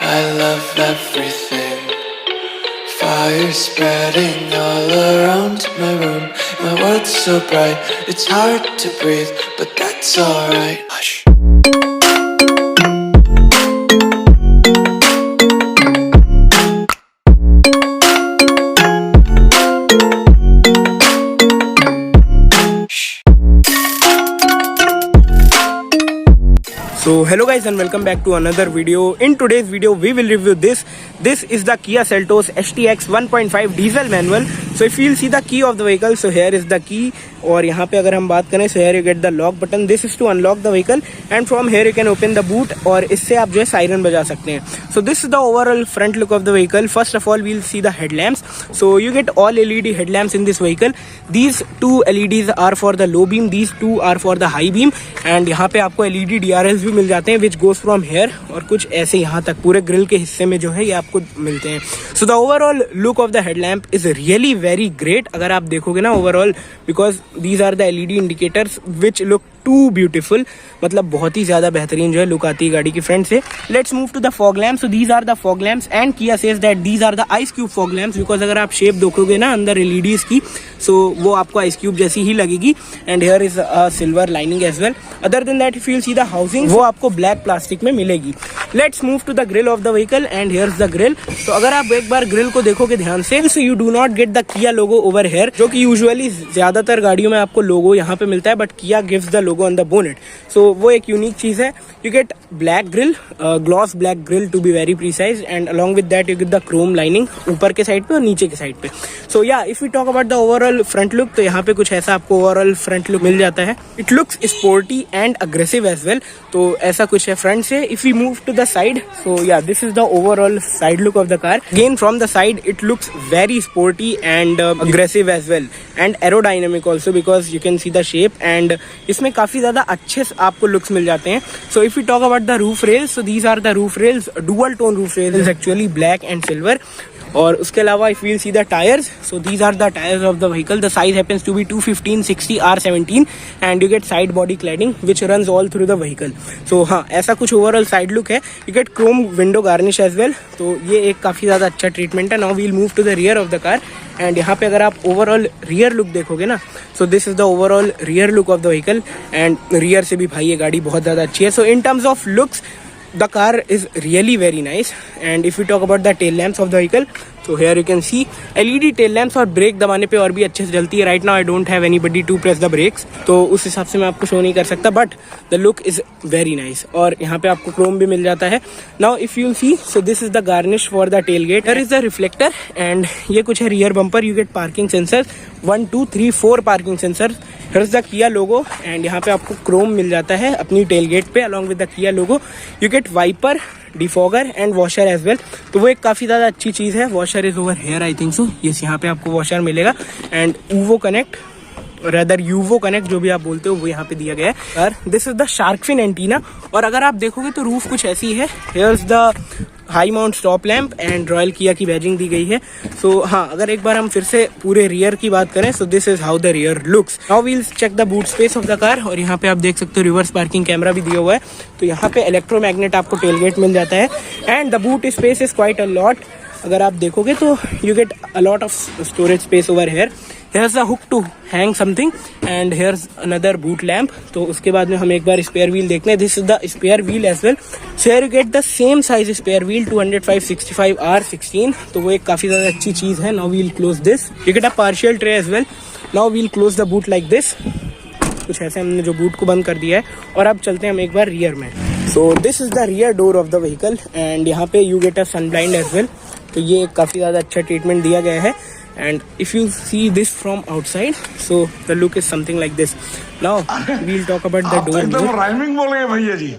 I love everything. Fire spreading all around my room. My world's so bright, it's hard to breathe, but that's alright. Hush. So hello guys and welcome back to another video. In today's video we will review this. This is the Kia Seltos STX 1.5 diesel manual. So if you'll see the key of the vehicle, so here is the key. और यहाँ पे अगर हम बात करें, so here you get the lock button. This is to unlock the vehicle and from here you can open the boot और इससे आप जो है siren बजा सकते हैं. So this is the overall front look of the vehicle. First of all we'll see the headlamps. So you get all LED headlamps in this vehicle. These two LEDs are for the low beam, these two are for the high beam and यहाँ पे आपको LED DRLs भी मिल जाते हैं which goes from here और कुछ ऐसे यहाँ तक पूरे ग्रिल के हिस्से में जो है ये आपको मिलते हैं. So the overall look of the headlamp is really very great अगर आप देखोगे ना overall, because these are the LED indicators which look too beautiful. मतलब बहुत ही ज़्यादा बेहतरीन जो है लुक आती है गाड़ी की फ्रंट से. Let's move to the fog lamps. So these are the fog lamps and Kia says that these are the ice cube fog lamps because अगर आप शेप देखोगे ना अंदर LEDs की, so वो आपको ice cube जैसी ही लगेगी. And here is a silver lining as well. Other than that, if you see the housing, वो आपको black plastic में मिलेगी. Let's move to the grill of the vehicle and here's the grill. तो अगर आप एक बार grill को देखोगे ध्यान से, so you do not get the Kia logo over here, जो कि usually ज़्यादातर गाड़ियों में आपको लोगो यहाँ पे मिलता है, but Kia gives the logo on the bonnet. So वो एक यूनिक चीज़ है. You get black grill, gloss black grill to be very precise, and along with that you get the chrome lining ऊपर के साइड पे और नीचे के side पे. So yeah, if we talk about the overall front look, तो यहाँ पे कुछ ऐसा आपको overall front look मिल जाता है. It looks sporty and aggressive as well. तो ऐसा कुछ है front से. If we move to the side, so yeah, this is the overall side look of the car. Again from the side it looks very sporty and aggressive as well and aerodynamic also because you can see the shape and इसमें काफ़ी ज़्यादा अच्छे आपको looks मिल जाते हैं. So if we talk about the roof rails, so these are the roof rails, dual tone roof rails, actually black and silver. और उसके अलावा if we'll see the tires, so these are the tires of the vehicle. The size happens to be 215/60 R17 and you get side body cladding which runs all through the vehicle. So हाँ, ऐसा कुछ overall side look है. You get chrome window garnish as well. तो ये एक काफ़ी ज़्यादा अच्छा ट्रीटमेंट है. Now we'll move to the rear of the car and यहाँ पे अगर आप overall rear look देखोगे ना, so this is the overall rear look of the vehicle and rear से भी भाई ये गाड़ी बहुत ज़्यादा अच्छी है. So in terms of looks, the car is really very nice. And if we talk about the tail lamps of the vehicle, so here you can see LED tail lamps और ब्रेक दबाने पे और भी अच्छे से जलती है. Right now I don't have anybody to press the brakes, तो उस हिसाब से मैं आपको शो नहीं कर सकता, but the look is very nice. और यहाँ पे आपको क्रोम भी मिल जाता है. Now if you see, so this is the garnish for the tailgate. Here is the reflector and ये कुछ है rear bumper. You get parking sensors, 1 2 3 4 parking sensors. Here is the Kia logo and यहाँ पे आपको Chrome मिल जाता है अपनी tailgate पे along with the Kia logo. You get wiper, defogger and washer as well. तो वो एक काफ़ी ज़्यादा अच्छी चीज़ है. Washer is over here I think so. Yes, यहाँ पे आपको वॉशर मिलेगा and UVO connect, rather UVO connect जो भी आप बोलते हो वो यहाँ पे दिया गया है. और this is the shark fin antenna. और अगर आप देखोगे तो रूफ कुछ ऐसी है. Here is the high mount stop lamp and royal Kia की बैजिंग दी गई है. सो हाँ, अगर एक बार हम फिर से पूरे रियर की बात करें, so this is how the rear looks. Now we'll check the boot space of the car. और यहाँ पे आप देख सकते हो रिवर्स पार्किंग कैमरा भी दिया हुआ है. तो यहाँ पे इलेक्ट्रोमैग्नेट आपको टेलगेट मिल जाता है and the boot space is quite a lot. अगर आप देखोगे तो you get a lot of storage space over here. Here's a hook to hang something and here's another boot lamp. तो उसके बाद में हम एक बार स्पेयर व्हील देखते हैं. This is the spare wheel as well. So here you get the same size spare wheel 205/65 R16. तो वो एक काफ़ी ज़्यादा अच्छी चीज़ है. Now we'll close this. You get a partial tray as well. Now we'll close the boot like this. कुछ ऐसे हमने जो बूट को बंद कर दिया है. और अब चलते हैं हम एक बार रियर में. So this is the rear door of the vehicle and यहाँ पे you get a sun blind as well. तो ये काफ़ी ज़्यादा अच्छा ट्रीटमेंट दिया गया है. And if you see this from outside, so the look is something like this. Now we'll talk about the door. एकदम राइमिंग बोलेंगे भैया जी.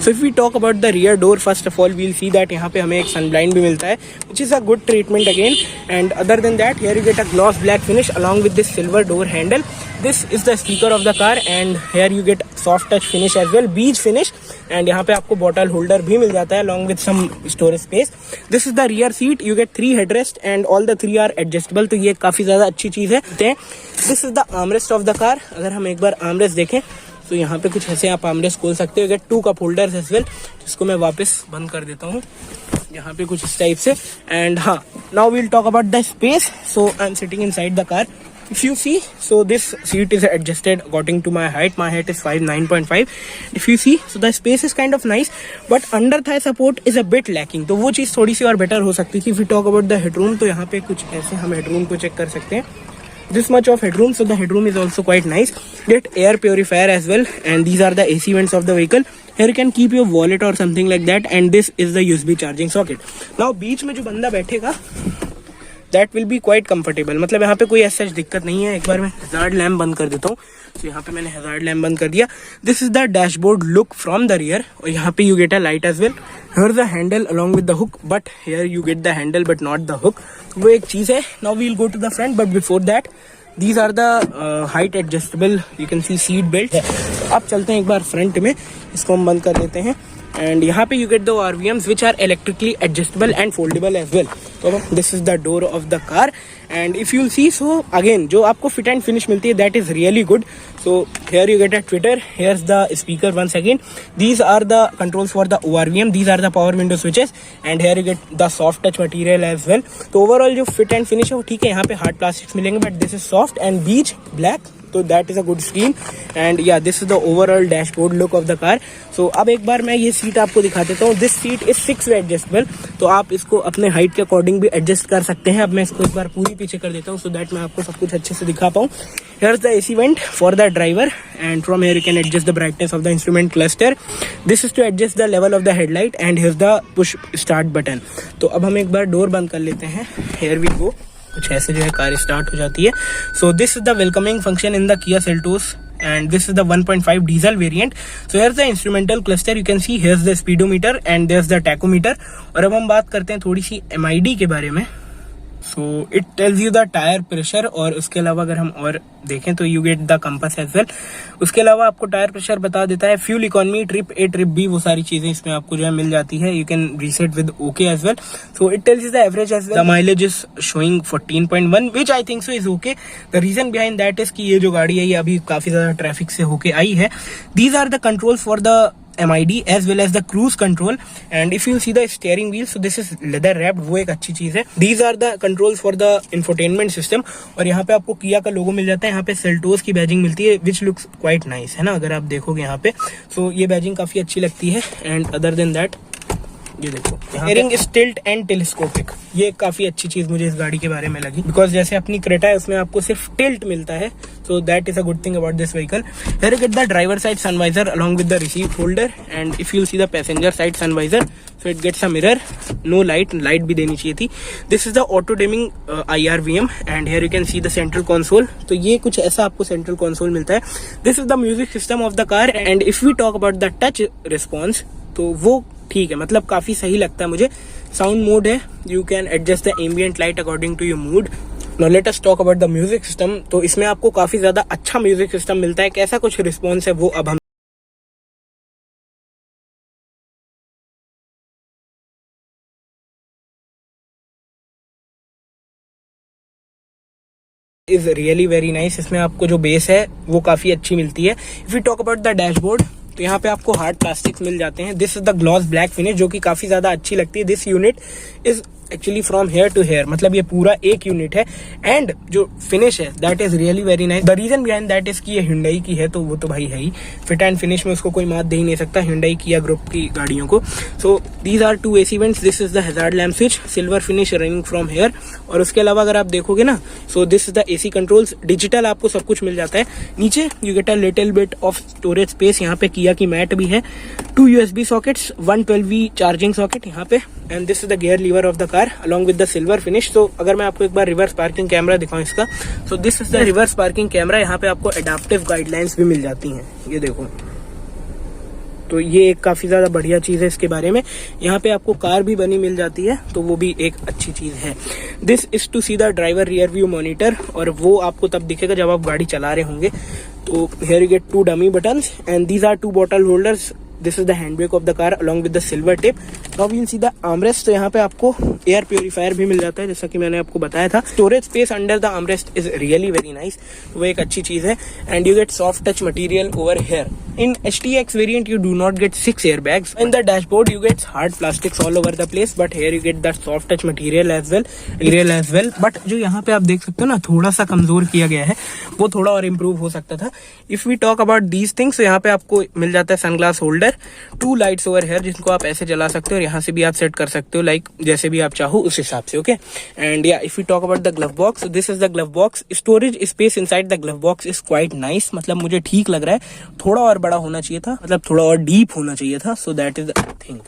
So if we talk about the rear door, first of all we'll see that यहाँ पे हमें एक sun blind भी मिलता है, which is a good treatment again. And other than that, here you get a gloss black finish along with this silver door handle. This is the speaker of the car and here you get soft touch finish as well, beige finish. And यहाँ पे आपको bottle holder भी मिल जाता है along with some storage space. This is the rear seat. You get 3 headrest and all the 3 are adjustable. तो ये काफ़ी ज़्यादा अच्छी चीज़ है. This is the armrest of the car. अगर हम एक बार armrest देखें, तो यहाँ पे कुछ ऐसे आप आर्मरेस्ट खोल सकते हो। Get 2 cup holders as well, जिसको मैं वापस बंद कर देता हूँ यहाँ पे कुछ इस टाइप से। एंड हाँ, now we'll talk about the space. So I am sitting inside the car. If you see, so this seat is adjusted according to my height. My height is 5'9.5". If you see, so the space is kind of nice, but under thigh support is a bit lacking. तो वो चीज़ थोड़ी सी और better हो सकती थी. If we talk about the headroom, तो यहाँ पे कुछ ऐसे हम headroom को चेक कर सकते हैं. This much of headroom, so the headroom is also quite nice. Get air purifier as well, and these are the AC vents of the vehicle. Here you can keep your wallet or something like that, and this is the USB charging socket. Now बीच में जो बंदा बैठेगा that will be quite comfortable. मतलब यहाँ पे कोई ऐसा दिक्कत नहीं है. एक बार मैं हैजार्ड लैम्प बंद कर देता हूँ. तो यहाँ पे मैंने हैजार्ड लैम्प बंद कर दिया. This is the dashboard look from the rear. और यहाँ पे you get a light as well. Here the handle along with the hook, but here you get the handle but not the hook. वो एक चीज है. Now we'll go to the front, but before that these are the height adjustable, you can see seat belt. अब चलते हैं एक बार front में, इसको हम बंद कर देते हैं. एंड यहाँ पे you get the RVMs which are electrically adjustable and foldable as well. तो this is the door of the car. And if you'll see, so again जो आपको फिट एंड फिनिश मिलती है that is really good. So here you get a tweeter, here is the speaker once again. These are the controls for the ORVM, these are the power window switches, and here you get the soft touch material as well. तो overall जो fit and finish है वो ठीक है. यहाँ पे hard plastics मिलेंगे, but this is soft and beige black. तो that is a good screen. And yeah this is the overall dashboard look of the car. So अब एक बार मैं ये सीट आपको दिखा देता हूँ. This seat is 6 way adjustable. तो आप इसको अपने हाइट के अकॉर्डिंग भी एडजस्ट कर सकते हैं. अब मैं इसको एक बार पूरी पीछे कर देता हूँ, सो दैट मैं आपको सब कुछ अच्छे से दिखा पाऊँ. Here is the AC vent for the driver, and from here you can adjust the brightness of the instrument cluster. This is to adjust the level of the headlight, and here is the push start button. तो अब हम एक बार door बंद कर लेते हैं. Here we go. कुछ ऐसे जो है कार स्टार्ट हो जाती है. So this is the welcoming function in the Kia Seltos, and this is the 1.5 diesel variant. So here's the instrumental cluster, you can see here's the speedometer and there's the tachometer. और अब हम बात करते हैं थोड़ी सी MID के बारे में. So it tells you the tyre pressure, और उसके अलावा अगर हम और देखें तो you get the compass as well. उसके अलावा आपको टायर प्रेशर बता देता है. Fuel economy, trip A, trip B, वो सारी चीजें इसमें आपको जो है मिल जाती है. You can reset with okay as well. So it tells you the average as well. The mileage is showing 14.1, which I think so is okay. The reason behind that is कि ये जो गाड़ी है ये अभी काफी ज्यादा ट्रैफिक से होके आई है. These are the controls for the MID as well as the cruise control, and if you see the steering wheel, so this is leather wrapped, वो एक अच्छी चीज है. These are the controls for the infotainment system, और यहाँ पे आपको Kia का लोगो मिल जाता है. यहाँ पे Seltos की बैजिंग मिलती है, which looks quite nice, है ना. अगर आप देखोगे यहाँ पे, so ये बैजिंग काफी अच्छी लगती है. and other than that, ये देखो steering is tilt and telescopic. ये काफी अच्छी चीज मुझे इस गाड़ी के बारे में लगी, बिकॉज जैसे अपनी क्रेटा है उसमें आपको सिर्फ टिल्ट मिलता है. So that is a good thing about this vehicle. Here you get the driver side sun visor along with the receipt holder, and if you see the passenger side sun visor, so it gets a mirror. No light भी देनी चाहिए थी. This is the auto dimming IRVM, and here you can see the central console. तो ये कुछ ऐसा आपको central console मिलता है. This is the music system of the car, and if we talk about the touch response, तो वो ठीक है, मतलब काफी सही लगता है मुझे. साउंड मोड है, you can adjust the ambient light according to your mood. Now let us talk about the music system. तो इसमें आपको काफी ज्यादा अच्छा म्यूजिक सिस्टम मिलता है. कैसा कुछ रिस्पॉन्स है वो अब हम इज रियली वेरी नाइस. इसमें आपको जो बेस है वो काफी अच्छी मिलती है. If you talk about the dashboard, तो यहाँ पे आपको हार्ड प्लास्टिक्स मिल जाते हैं. This is the gloss black finish, जो कि काफी ज्यादा अच्छी लगती है. This unit is actually from here to here, मतलब ये पूरा एक यूनिट है. एंड जो फिनिश है that is really very nice. The reason behind that is कि ये Hyundai की है, तो वो तो भाई है ही. फिट एंड फिनिश में उसको कोई मात दे ही नहीं सकता Hyundai Kia ग्रुप की गाड़ियों को. So these are 2 AC vents. This is the hazard lamp switch, silver finish running from here. और उसके अलावा अगर आप देखोगे ना, so this is the AC controls. Digital आपको सब कुछ मिल जाता है. नीचे you get a little bit of storage space. यहाँ पे Kia की मैट भी है. 2 USB sockets, 1 12V charging socket यहाँ पे. And this is the gear lever of the car along with the silver finish. तो अगर मैं आपको एक बार रिवर्स पार्किंग कैमरा दिखाऊं इसका, सो this is the reverse parking camera. यहाँ पे आपको एडाप्टिव गाइडलाइंस भी मिल जाती हैं, ये देखो. तो ये एक काफी ज्यादा बढ़िया चीज है इसके बारे में. यहाँ पे आपको कार भी बनी मिल जाती है, तो वो भी एक अच्छी चीज है. This is to see the driver rear view monitor, और वो आपको तब दिखेगा जब आप गाड़ी चला रहे होंगे. तो here you get 2 dummy buttons, and these are 2 bottle holders this is the hand brake of the car along with the silver tip. Now we will see the armrest. तो यहाँ पे आपको एयर प्योरीफायर भी मिल जाता है जैसा कि मैंने आपको बताया था. Storage space under the armrest is really very nice. वो एक अच्छी चीज है. And you gate soft touch material over here. In STX variant, you do not get 6 airbags. In the dashboard, you get hard plastics all over the place, but here you get that soft touch material as well. But जो यहाँ पे आप देख सकते हो ना, थोड़ा सा कमजोर किया गया है, वो थोड़ा और इम्प्रूव हो सकता था. If we talk about these things, तो यहाँ पे आपको मिल जाता है sunglass holder, 2 lights over here जिनको आप ऐसे जला सकते हो और यहाँ से भी आप सेट कर सकते हो, लाइक जैसे भी आप चाहो उस हिसाब से. ओके. एंड या if you talk about the glove box, this is the glove box. Storage space inside the glove box is quite nice. मतलब मुझे ठीक लग रहा है. थोड़ा और बड़ा होना चाहिए था, मतलब थोड़ा और डीप होना चाहिए था. So that is the thing.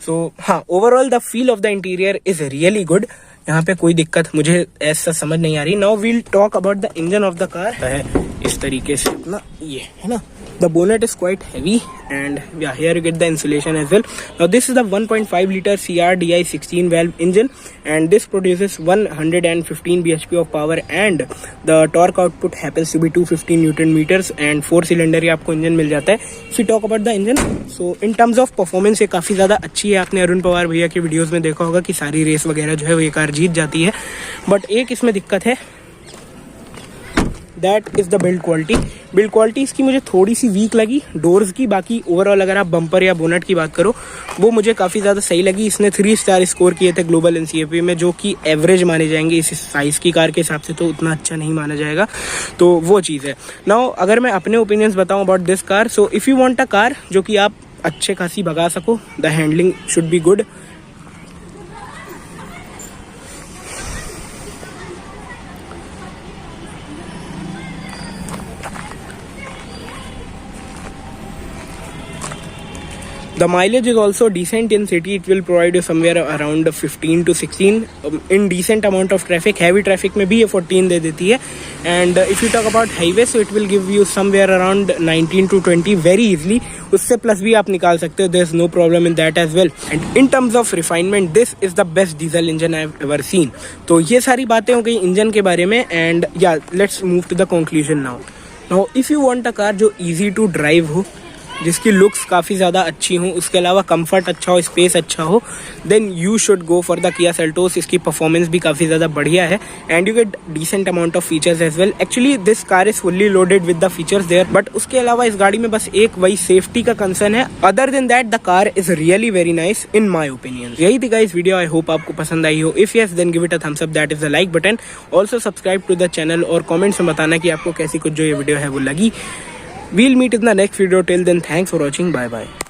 So हाँ, overall the feel of the interior is really good. यहाँ पे कोई दिक्कत मुझे ऐसा समझ नहीं आ रही. Now we'll talk about the engine of the car. है इस तरीके से अपना ये है ना. The bonnet is quite heavy and yeah, here you get the insulation as well. Now this is the 1.5 liter CRDI 16 valve engine and this produces 115 bhp of power and the torque output happens to be 250 Newton meters and 4 cylinder ये आपको engine मिल जाता है. If we talk about the engine, so in terms of performance ये काफ़ी ज़्यादा अच्छी है. आपने अरुण पवार भैया के वीडियोज़ में देखा होगा कि सारी रेस वगैरह जो है वो ये कार जीत जाती है. बट एक इसमें दिक्कत है, that is the build quality. Build quality इसकी मुझे थोड़ी सी वीक लगी डोर्स की. बाकी ओवरऑल अगर आप बम्पर या बोनट की बात करो वो मुझे काफ़ी ज़्यादा सही लगी. इसने 3 स्टार स्कोर किए थे ग्लोबल NCAP में, जो कि एवरेज माने जाएंगे इस साइज़ की कार के हिसाब से, तो उतना अच्छा नहीं माना जाएगा. तो वो चीज़ है. नाउ अगर मैं अपने ओपिनियंस बताऊँ about this car, so if you want a car जो कि आप अच्छे खासी भगा सको, the handling should be good. The mileage is also decent in city. It will provide you somewhere around 15 to 16 in decent amount of traffic. Heavy traffic में भी ये 14 दे देती है. And if you talk about highway, so it will give you somewhere around 19 to 20 very easily. उससे plus भी आप निकाल सकते हो. There is no problem in that as well. And in terms of refinement, this is the best diesel engine I have ever seen. तो ये सारी बातें हो गई इंजन के बारे में. And yeah, let's move to the conclusion now. Now if you want a car जो easy to drive हो, जिसकी लुक्स काफ़ी ज़्यादा अच्छी हों, उसके अलावा कंफर्ट अच्छा हो, स्पेस अच्छा हो, then you should go for the Kia Seltos. इसकी परफॉर्मेंस भी काफ़ी ज़्यादा बढ़िया है and you get decent amount of features as well. Actually this car is fully loaded with the features there. But उसके अलावा इस गाड़ी में बस एक वही सेफ्टी का कंसर्न है. Other than that the car is really very nice in my opinion. यही थी गाइस वीडियो. आई होप आपको पसंद आई हो. If yes then give it a thumbs up, that is the like button. Also subscribe to the channel और comments में बताना कि आपको कैसी कुछ जो ये वीडियो है वो लगी. We'll meet in the next video. Till then, thanks for watching. Bye bye.